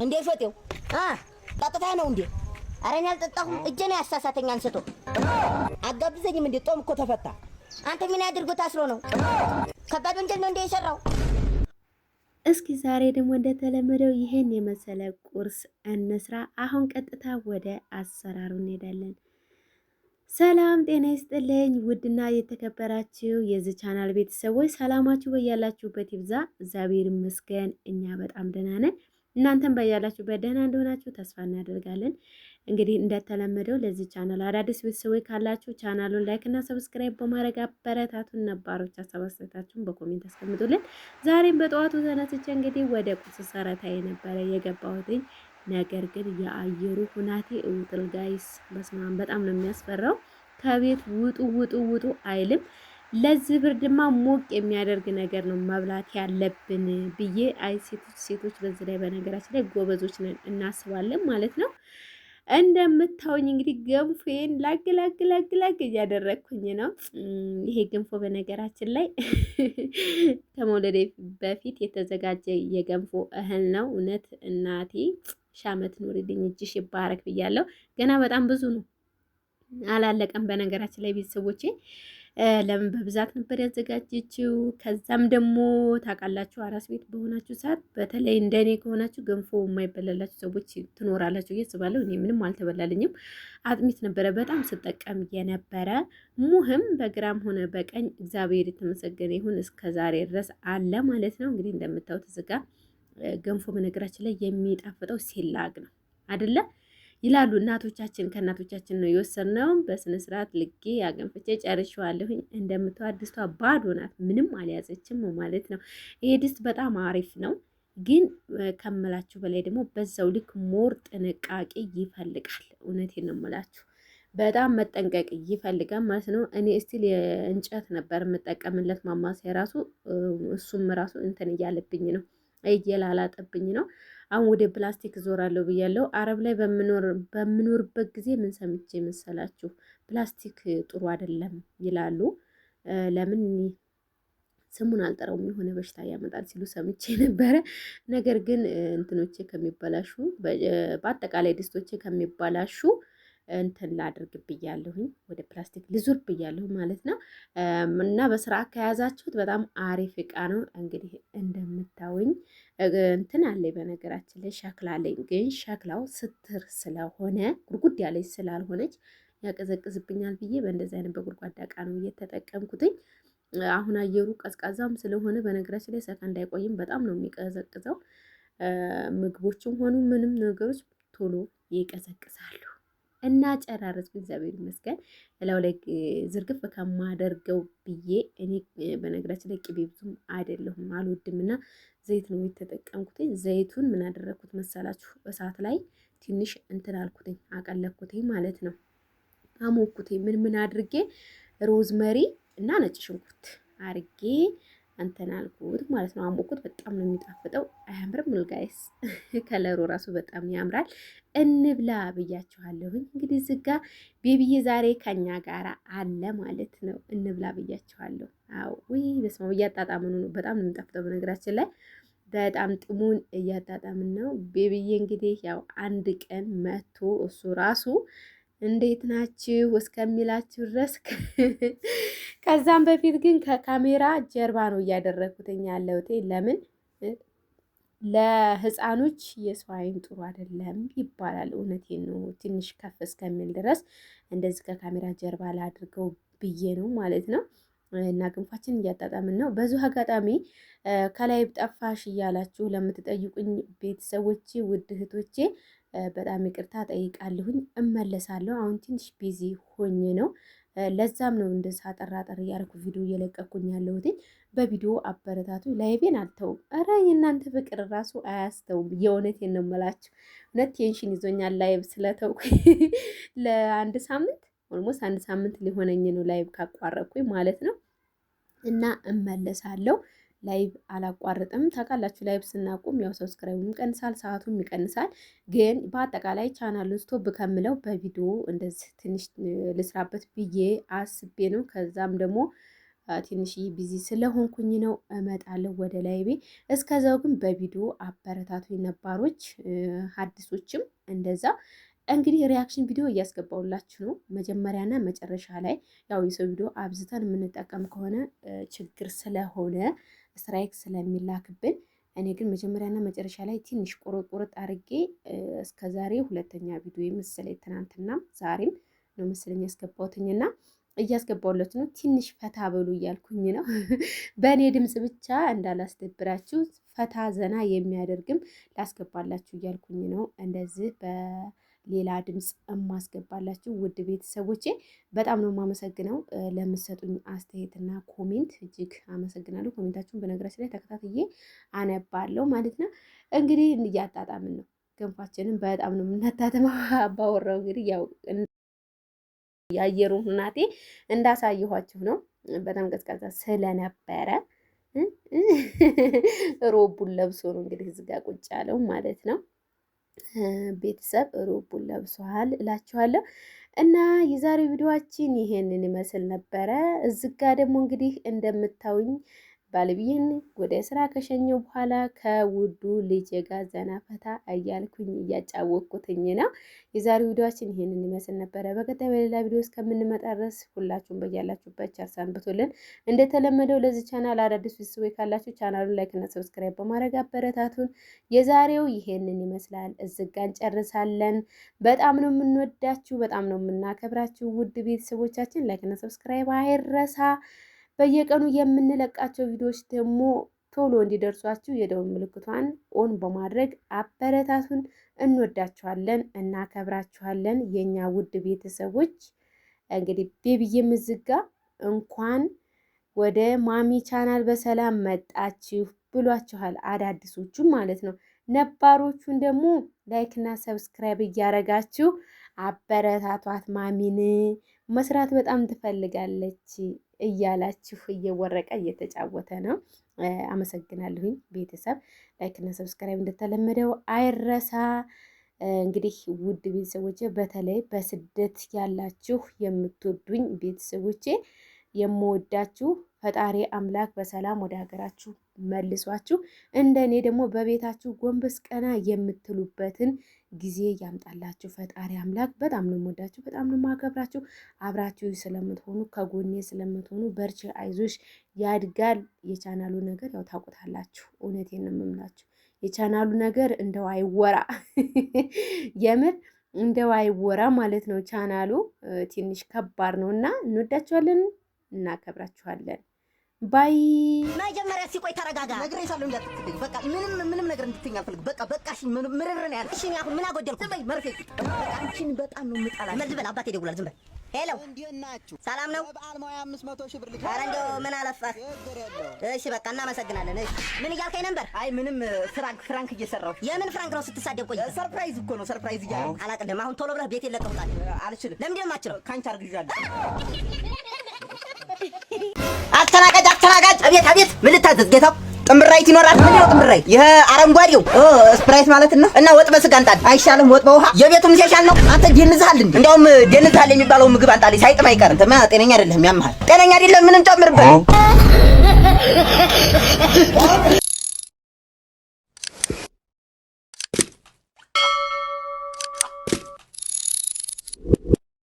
እንዴ ሾቴው ጠጥታ ነው እንዴ? ኧረ እኔ አልጠጣሁም። እጄን ያሳሳተኝ አንስቶ አጋብዘኝም እንዴ? ጦም እኮ ተፈታ። አንተ ምን ያድርጎ ታስሮ ነው? ከባድ ወንጀል ነው እንዴ የሰራው? እስኪ ዛሬ ደግሞ እንደተለመደው ይሄን የመሰለ ቁርስ እንስራ። አሁን ቀጥታ ወደ አሰራሩ እንሄዳለን። ሰላም ጤና ይስጥልኝ ውድና የተከበራችሁ የዚህ ቻናል ቤተሰቦች ሰላማችሁ በያላችሁበት ይብዛ። እግዚአብሔር ይመስገን እኛ በጣም ደህና ነን። እናንተም በያላችሁበት ደህና እንደሆናችሁ ተስፋ እናደርጋለን። እንግዲህ እንደተለመደው ለዚህ ቻናል አዳዲስ ቤተሰቦች ካላችሁ ቻናሉን ላይክ እና ሰብስክራይብ በማድረግ አበረታቱን። ነባሮች ሀሳብ አስተያየታችሁን በኮሜንት አስቀምጡልን። ዛሬም በጠዋቱ ተነስቼ እንግዲህ ወደ ቁርስ ሰረታዬ ነበረ የገባሁትኝ። ነገር ግን የአየሩ ሁናቴ እውጥል ጋይስ በስማም በጣም ነው የሚያስፈራው። ከቤት ውጡ ውጡ ውጡ አይልም። ለዚህ ብርድማ ሞቅ የሚያደርግ ነገር ነው መብላት ያለብን ብዬ አይ ሴቶች በዚህ ላይ በነገራችን ላይ ጎበዞች ነን እናስባለን ማለት ነው። እንደምታውኝ እንግዲህ ገንፎዬን ላግ እያደረግኩኝ ነው። ይሄ ገንፎ በነገራችን ላይ ከመውለዴ በፊት የተዘጋጀ የገንፎ እህል ነው። እውነት እናቴ ሻመት ኑሪልኝ እጅሽ ይባረክ ብያለሁ። ገና በጣም ብዙ ነው፣ አላለቀም። በነገራችን ላይ ቤተሰቦቼ ለምን በብዛት ነበር ያዘጋጀችው። ከዛም ደግሞ ታውቃላችሁ አራስ ቤት በሆናችሁ ሰዓት በተለይ እንደኔ ከሆናችሁ ገንፎ የማይበላላችሁ ሰዎች ትኖራላችሁ እያስባለሁ። እኔ ምንም አልተበላልኝም። አጥሚት ነበረ በጣም ስጠቀም የነበረ። ሙህም በግራም ሆነ በቀኝ እግዚአብሔር የተመሰገነ ይሁን እስከዛሬ ድረስ አለ ማለት ነው። እንግዲህ እንደምታዩት እዚህ ጋ ገንፎ በነገራችን ላይ የሚጣፍጠው ሲላግ ነው አይደለ ይላሉ እናቶቻችን። ከእናቶቻችን ነው የወሰድነው። በስነ ስርዓት ልጌ አገንፍቼ ጨርሼዋለሁኝ። እንደምታዩት ድስቷ ባዶ ናት፣ ምንም አልያዘችም ማለት ነው። ይሄ ድስት በጣም አሪፍ ነው፣ ግን ከምላችሁ በላይ ደግሞ በዛው ልክ ሞር ጥንቃቄ ይፈልጋል። እውነቴን ነው የምላችሁ፣ በጣም መጠንቀቅ ይፈልጋል ማለት ነው። እኔ እስቲል የእንጨት ነበር የምጠቀምለት ማማሰያ ራሱ፣ እሱም ራሱ እንትን እያለብኝ ነው፣ እየላላጠብኝ ነው። አሁን ወደ ፕላስቲክ ዞራለሁ ብያለሁ። አረብ ላይ በምኖርበት ጊዜ ምን ሰምቼ መሰላችሁ? ፕላስቲክ ጥሩ አይደለም ይላሉ። ለምን ስሙን አልጠራውም፣ የሆነ በሽታ ያመጣል ሲሉ ሰምቼ ነበረ። ነገር ግን እንትኖቼ ከሚበላሹ በአጠቃላይ ድስቶቼ ከሚበላሹ እንትን ላድርግ ብያለሁኝ፣ ወደ ፕላስቲክ ልዙር ብያለሁ ማለት ነው። እና በስራ ከያዛችሁት በጣም አሪፍ እቃ ነው። እንግዲህ እንደምታዩኝ እንትን አለኝ፣ በነገራችን ላይ ሸክላ አለኝ። ግን ሸክላው ስትር ስለሆነ ጉርጉድ ያለች ስላልሆነች ያቀዘቅዝብኛል ብዬ በእንደዚህ አይነት በጉድጓዳ እቃ ነው እየተጠቀምኩትኝ። አሁን አየሩ ቀዝቃዛም ስለሆነ በነገራችን ላይ ሰከንድ አይቆይም፣ በጣም ነው የሚቀዘቅዘው። ምግቦችም ሆኑ ምንም ነገሮች ቶሎ ይቀዘቅዛሉ። እና ጨራረስ እግዚአብሔር ይመስገን። እላው ላይ ዝርግፍ ከማደርገው ብዬ እኔ በነገራችን ላይ ቅቤ ብዙም አይደለሁም አልወድም፣ እና ዘይት ነው የተጠቀምኩትኝ። ዘይቱን ምን አደረግኩት መሰላችሁ? እሳት ላይ ትንሽ እንትን አልኩትኝ፣ አቀለኩትኝ ማለት ነው። አሞኩትኝ ምን አድርጌ ሮዝመሪ እና ነጭ ሽንኩርት አርጌ እንትን አልኩት ማለት ነው። አሞኩት። በጣም ነው የሚጣፍጠው። አያምርም? ጋይስ ከለሩ ራሱ በጣም ያምራል። እንብላ ብያችኋለሁኝ። እንግዲህ ዝጋ ቤቢዬ ዛሬ ከኛ ጋራ አለ ማለት ነው። እንብላ ብያችኋለሁ። አዎ ወይ በስመ አብ እያጣጣምን ነው። በጣም ነው የሚጣፍጠው። በነገራችን ላይ በጣም ጥሙን እያጣጣምን ነው። ቤቢዬ እንግዲህ ያው አንድ ቀን መቶ እሱ ራሱ እንዴት ናችሁ እስከሚላችሁ ድረስ ከዛም በፊት ግን ከካሜራ ጀርባ ነው እያደረኩትኝ ያለሁት። ለምን ለህፃኖች የሰው አይን ጥሩ አይደለም ይባላል። እውነቴን ነው። ትንሽ ከፍ እስከሚል ድረስ እንደዚህ ከካሜራ ጀርባ ላድርገው ብዬ ነው ማለት ነው። እና ግንፋችን እያጣጣምን ነው። በዚሁ አጋጣሚ ከላይ ጠፋሽ እያላችሁ ለምትጠይቁኝ ቤተሰቦቼ፣ ውድ እህቶቼ በጣም ይቅርታ ጠይቃለሁኝ። እመለሳለሁ። አሁን ትንሽ ቢዚ ሆኜ ነው። ለዛም ነው እንደዛ አጠራጠር እያደረኩ ቪዲዮ እየለቀኩኝ ያለሁት። በቪዲዮ አበረታቱ። ላይቬን አልተውም። ኧረ የእናንተ ፍቅር ራሱ አያስተውም። የእውነቴን ነው የምላችሁ። እውነት ቴንሽን ይዞኛል ላይቭ ስለተውኩ ለአንድ ሳምንት ኦልሞስት አንድ ሳምንት ሊሆነኝ ነው ላይቭ ካቋረጥኩኝ ማለት ነው። እና እመለሳለሁ። ላይቭ አላቋርጥም። ታውቃላችሁ ላይቭ ስናቁም ያው ሰብስክራይቡም ይቀንሳል፣ ሰዓቱም ይቀንሳል። ግን በአጠቃላይ ቻናሉ ስቶፕ ከምለው በቪዲዮ እንደዚህ ትንሽ ልስራበት ብዬ አስቤ ነው። ከዛም ደግሞ ትንሽ ቢዚ ስለሆንኩኝ ነው እመጣለሁ ወደ ላይቤ። እስከዛው ግን በቪዲዮ አበረታቱ ነባሮች፣ ሀዲሶችም እንደዛ። እንግዲህ ሪያክሽን ቪዲዮ እያስገባውላችሁ ነው መጀመሪያና መጨረሻ ላይ። ያው የሰው ቪዲዮ አብዝተን የምንጠቀም ከሆነ ችግር ስለሆነ ስትራይክ ስለሚላክብን፣ እኔ ግን መጀመሪያና መጨረሻ ላይ ትንሽ ቁርጥ አድርጌ እስከዛሬ ሁለተኛ ቪዲዮ መሰለኝ፣ ትናንትና ዛሬም ነው መሰለኝ ያስገባሁትኝና እያስገባሁለት ነው። ትንሽ ፈታ በሉ እያልኩኝ ነው። በእኔ ድምጽ ብቻ እንዳላስደብራችሁ ፈታ ዘና የሚያደርግም ላስገባላችሁ እያልኩኝ ነው። እንደዚህ በሌላ ድምጽ እማስገባላችሁ ውድ ቤተሰቦቼ በጣም ነው የማመሰግነው ለምትሰጡኝ አስተያየትና ኮሜንት እጅግ አመሰግናለሁ። ኮሜንታችሁን በነገራችን ላይ ተከታትዬ አነባለሁ ማለት ነው። እንግዲህ እያጣጣምን ነው፣ ገንፋችንን በጣም ነው የምናጣጥመው። ባወራው እንግዲህ ያው የአየሩ ሁናቴ እንዳሳየኋችሁ ነው። በጣም ቀዝቃዛ ስለነበረ ሮቡን ለብሶ ነው እንግዲህ እዚህ ጋር ቁጭ ያለው ማለት ነው። ቤተሰብ ሮቡን ለብሷል እላችኋለሁ። እና የዛሬው ቪዲዮአችን ይሄንን ይመስል ነበረ። እዚህ ጋር ደግሞ እንግዲህ እንደምታዩኝ ባለቤቴን ወደ ስራ ከሸኘው በኋላ ከውዱ ልጅ ጋር ዘና ፈታ እያልኩኝ እያጫወቅኩትኝ ነው። የዛሬው ቪዲዮአችን ይሄንን ይመስል ነበረ። በቀጣይ በሌላ ቪዲዮ እስከምንመጣ ድረስ ሁላችሁም በያላችሁበት ቸር ሰንብቱልን። እንደተለመደው ለዚህ ቻናል አዳዲስ ቤተሰቦች ካላችሁ ቻናሉን ላይክ እና ሰብስክራይብ በማድረግ አበረታቱን። የዛሬው ይሄንን ይመስላል። እዚህ ጋር እንጨርሳለን። በጣም ነው የምንወዳችሁ፣ በጣም ነው የምናከብራችሁ ውድ ቤተሰቦቻችን። ላይክ እና ሰብስክራይብ አይረሳ። በየቀኑ የምንለቃቸው ቪዲዮዎች ደግሞ ቶሎ እንዲደርሷችሁ የደወል ምልክቷን ኦን በማድረግ አበረታቱን። እንወዳችኋለን፣ እናከብራችኋለን የኛ ውድ ቤተሰቦች። እንግዲህ ቤቢዬ ምዝጋ እንኳን ወደ ማሚ ቻናል በሰላም መጣችሁ ብሏችኋል፣ አዳዲሶቹ ማለት ነው። ነባሮቹን ደግሞ ላይክ እና ሰብስክራይብ እያረጋችሁ አበረታቷት። ማሚን መስራት በጣም ትፈልጋለች እያላችሁ እየወረቀ እየተጫወተ ነው። አመሰግናለሁኝ ቤተሰብ። ላይክ እና ሰብስክራይብ እንደተለመደው አይረሳ። እንግዲህ ውድ ቤተሰቦቼ በተለይ በስደት ያላችሁ የምትወዱኝ ቤተሰቦቼ የምወዳችሁ ፈጣሪ አምላክ በሰላም ወደ ሀገራችሁ መልሷችሁ እንደኔ ደግሞ በቤታችሁ ጎንበስ ቀና የምትሉበትን ጊዜ ያምጣላችሁ ፈጣሪ አምላክ። በጣም ነው የምወዳችሁ፣ በጣም ነው የማከብራችሁ። አብራችሁ ስለምትሆኑ ከጎኔ ስለምትሆኑ በርቺ፣ አይዞሽ፣ ያድጋል። የቻናሉ ነገር ያው ታውቁታላችሁ። እውነቴን ነው የምምላችሁ። የቻናሉ ነገር እንደው አይወራ የምር እንደው አይወራ ማለት ነው። ቻናሉ ትንሽ ከባድ ነው እና እንወዳችኋለን፣ እናከብራችኋለን። ባይ መጀመሪያ ሲቆይ ተረጋጋ። ነግሬሻለሁ እንዳትከተኝ። በቃ ምንም ነገር እንድትይኝ አልፈልግም። በቃ እሺ፣ ምርር ነው ያልኩሽ። እሺ፣ አሁን ምን አጎደልኩ? ዝም በይ መርፌ። አንቺን በጣም ነው የምጠላሽ። ዝም በል፣ አባቴ ይደውላል። ዝም በል። ሄሎ፣ እንዴት ናችሁ? ሰላም ነው? በበዓል ሙያ 500 ሺህ ብር ልክ። ኧረ እንደው ምን አለፋህ። እሺ፣ በቃ እናመሰግናለን። እሺ፣ ምን እያልከኝ ነበር? አይ ምንም፣ ፍራንክ እየሰራሁ። የምን ፍራንክ ነው ስትሳደብ? ቆይ ሰርፕራይዝ እኮ ነው። ሰርፕራይዝ እያልኩ አላቅልም። አሁን ቶሎ ብለህ ቤቴን ለቀህ ውጣ። አልችልም። ለምንድን ነው የማትችለው? ካንቺ አርግዣለሁ። አስተናጋጅ፣ አቤት፣ ምን ልታዘዝ ጌታው? ጥምብራይት ይኖራል። ምንድን ነው ጥምብራይት? ይሄ አረንጓዴው ስፕራይት ማለት ነው። እና ወጥ በስጋ አንጣል አይሻልም? ወጥ በውሃ የቤቱም ሲሻል ነው። አንተ ደንዝሃል እንዴ? እንደውም ደንዝሃል የሚባለው ምግብ አንጣል ሳይጥም አይቀርም። ተማ ጤነኛ አይደለም፣ ያምሃል። ጤነኛ አይደለም። ምንም ጨምርበት